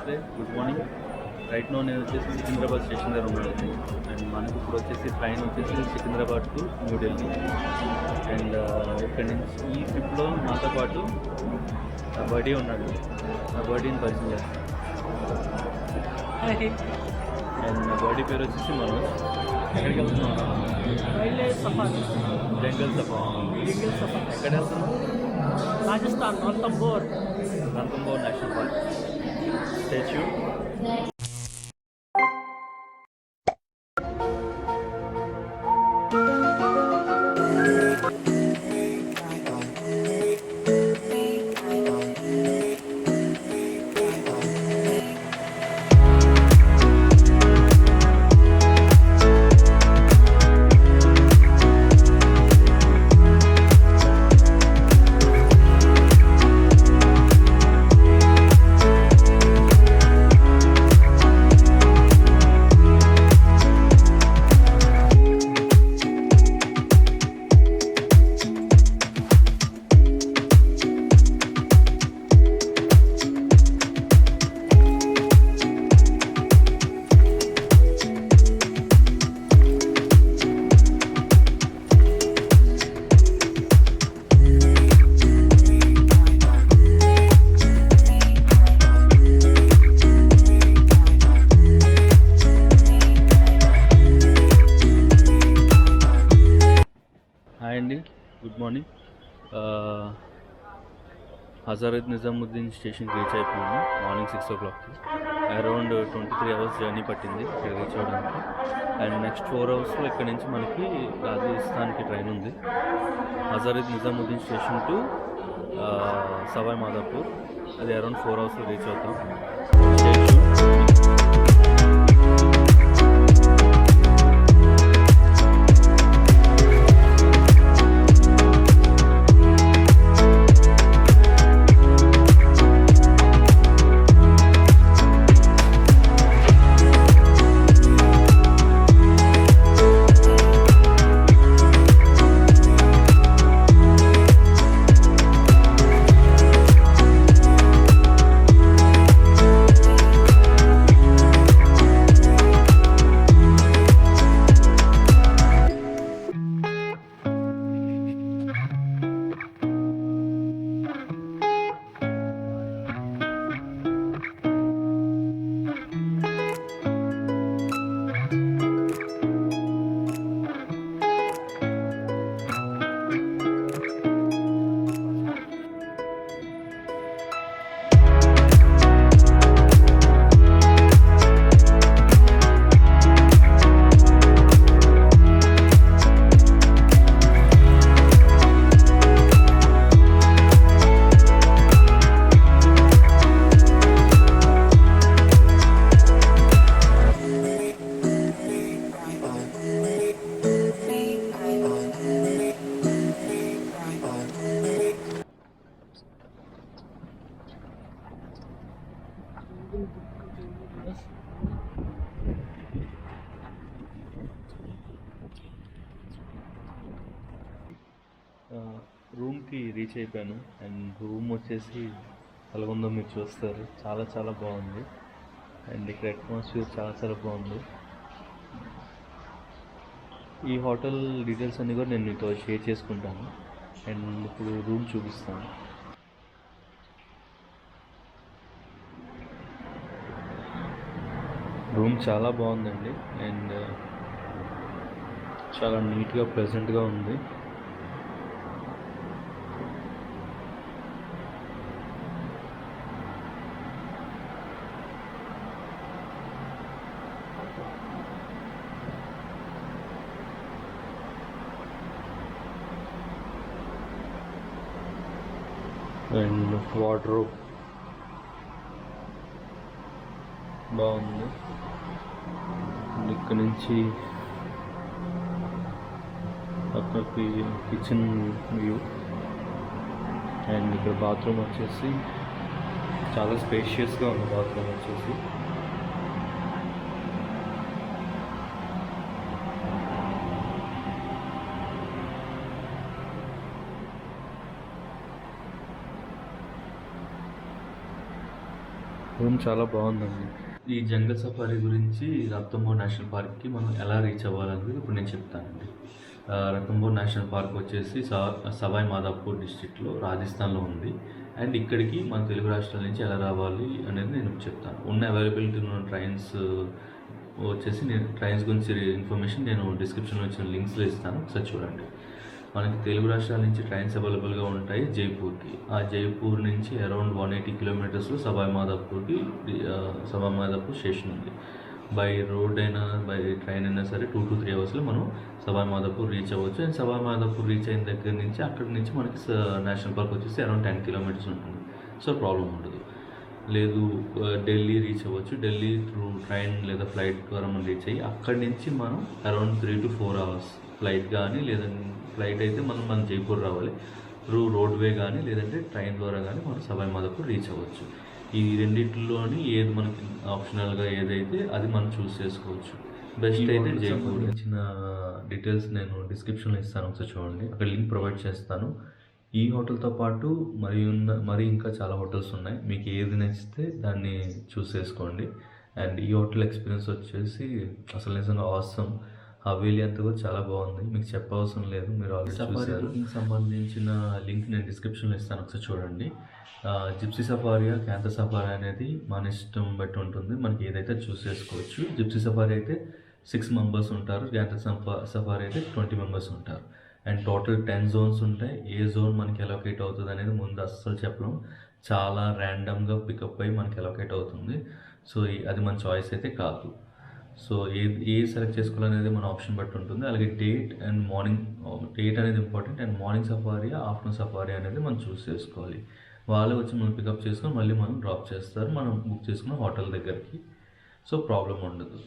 నమస్తే, good morning. Right no నేను వచ్చేసి సికింద్రాబాద్ స్టేషన్ దగ్గర ఉన్నాను. అండ్ మనకి ఇప్పుడు వచ్చేసి ట్రైన్ వచ్చేసి సికింద్రాబాద్ టు న్యూఢిల్లీ. అండ్ ఇక్కడ నుంచి ఈ ట్రిప్లో నాతో పాటు నా బర్డీ ఉన్నాడు. నా బర్డీని పరిచయం చేస్తాను. అండ్ నా బర్డీ పేరు వచ్చేసి మనోజ్. ఎక్కడికి వెళ్తున్నాం? జంగల్ సఫారీ. ఎక్కడ వెళ్తున్నాం? Rajasthan, Ranthambore. Ranthambore National Park. Stay tuned. అండి, గుడ్ మార్నింగ్. హజరత్ నిజాముద్దీన్ స్టేషన్కి రీచ్ అయిపోయాము morning 6 o'clock. Around 23 hours journey పట్టింది ఇక్కడ రీచ్ అవ్వడానికి. అండ్ నెక్స్ట్ 4 hours ఇక్కడ నుంచి మనకి రాజస్థాన్కి ట్రైన్ ఉంది. Hazrat Nizamuddin station to Sawai Madhopur. అది అరౌండ్ 4 hours రీచ్ అవుతాం. రూమ్కి రీచ్ అయిపోయాను. అండ్ రూమ్ వచ్చేసి ఎలాగుందో మీరు చూస్తారు. చాలా చాలా బాగుంది. అండ్ ఇక్కడ అట్మాస్ఫియర్ చాలా చాలా బాగుంది. ఈ హోటల్ డీటెయిల్స్ అన్నీ కూడా నేను మీతో షేర్ చేసుకుంటాను. అండ్ ఇప్పుడు రూమ్ చూపిస్తాను. రూమ్ చాలా బాగుందండి. అండ్ చాలా నీట్గా ప్లెజెంట్గా ఉంది. అండ్ వార్డ్రోబ్ బాగుంది. ఇక్కడ నుంచి పక్కకి కిచెన్ వ్యూ. అండ్ ఇక్కడ బాత్రూమ్ వచ్చేసి చాలా స్పేషియస్గా ఉంది. బాత్రూమ్ వచ్చేసి రూమ్ చాలా బాగుందండి. ఈ జంగల్ సఫారీ గురించి రంథంబోర్ నేషనల్ పార్క్కి మనం ఎలా రీచ్ అవ్వాలనేది ఇప్పుడు నేను చెప్తానండి. రంథంబోర్ నేషనల్ పార్క్ వచ్చేసి సవాయ్ మాధోపూర్ డిస్ట్రిక్ట్లో రాజస్థాన్లో ఉంది. అండ్ ఇక్కడికి మన తెలుగు రాష్ట్రాల నుంచి ఎలా రావాలి అనేది నేను చెప్తాను. ఉన్న అవైలబిలిటీ ఉన్న ట్రైన్స్ వచ్చేసి నేను ట్రైన్స్ గురించి ఇన్ఫర్మేషన్ నేను డిస్క్రిప్షన్లో వచ్చిన లింక్స్లో ఇస్తాను, ఒకసారి చూడండి. మనకి తెలుగు రాష్ట్రాల నుంచి ట్రైన్స్ అవైలబుల్గా ఉంటాయి జైపూర్కి. ఆ జైపూర్ నుంచి అరౌండ్ 180 కిలోమీటర్స్లో సవాయ్ మాధోపూర్ స్టేషన్ ఉంది. బై రోడ్ అయినా బై ట్రైన్ అయినా సరే 2 to 3 అవర్స్లో మనం సవాయ్ మాధోపూర్ రీచ్ అవ్వచ్చు. అండ్ సవాయ్ మాధోపూర్ రీచ్ అయిన దగ్గర నుంచి అక్కడి నుంచి మనకి నేషనల్ పార్క్ వచ్చేసి అరౌండ్ 10 కిలోమీటర్స్ ఉంటుంది. సో ప్రాబ్లం ఉండదు. లేదు ఢిల్లీ రీచ్ అవ్వచ్చు. ఢిల్లీ త్రూ ట్రైన్ లేదా ఫ్లైట్ ద్వారా మనం రీచ్ అయ్యి అక్కడి నుంచి మనం అరౌండ్ 3 to 4 అవర్స్ ఫ్లైట్ కానీ లేదంటే ఫ్లైట్ అయితే మనం జైపూర్ రావాలి. త్రూ రోడ్వే కానీ లేదంటే ట్రైన్ ద్వారా కానీ మనం సవాయ్ మాధోపూర్ రీచ్ అవ్వచ్చు. ఈ రెండింటిలోని ఏది మనకి ఆప్షనల్గా ఏదైతే అది మనం చూస్ చేసుకోవచ్చు. బెస్ట్ అయితే జైపూర్. ఇచ్చిన డీటెయిల్స్ నేను డిస్క్రిప్షన్లో ఇస్తాను, ఒకసారి చూడండి. అక్కడ లింక్ ప్రొవైడ్ చేస్తాను. ఈ హోటల్తో పాటు మరి ఇంకా చాలా హోటల్స్ ఉన్నాయి. మీకు ఏది నచ్చితే దాన్ని చూస్ చేసుకోండి. అండ్ ఈ హోటల్ ఎక్స్పీరియన్స్ వచ్చేసి అసలు నిజంగా ఆసమ్. హవేలీ అంతా కూడా చాలా బాగుంది, మీకు చెప్పవసరం లేదు, మీరు ఆల్రెడీ చూసారు. దీనికి సంబంధించిన లింక్ నేను డిస్క్రిప్షన్లో ఇస్తాను, ఒకసారి చూడండి. జిప్సీ సఫారియా క్యాంథర్ సఫారీ అనేది మన ఇష్టం బట్టి ఉంటుంది, మనకి ఏదైతే చూస్ చేసుకోవచ్చు. జిప్సీ సఫారీ అయితే 6 మెంబర్స్ ఉంటారు, క్యాంథర్ సఫారీ అయితే 20 మెంబర్స్ ఉంటారు. అండ్ టోటల్ 10 జోన్స్ ఉంటాయి. ఏ జోన్ మనకి అలొకేట్ అవుతుంది అనేది ముందు అస్సలు చెప్పలేం, చాలా ర్యాండమ్గా పికప్ అయ్యి మనకి అలొకేట్ అవుతుంది. సో అది మన చాయిస్ అయితే కాదు. సో ఏ సెలెక్ట్ చేసుకోవాలనేది మన ఆప్షన్ బట్టి ఉంటుంది. అలాగే డేట్ అండ్ మార్నింగ్, డేట్ అనేది important. And morning safari afternoon safari అనేది మనం చూస్ చేసుకోవాలి. వాళ్ళే వచ్చి మనం పికప్ చేసుకొని మళ్ళీ మనం డ్రాప్ చేస్తారు మనం బుక్ చేసుకున్న హోటల్ దగ్గరికి. సో ప్రాబ్లం ఉండదు.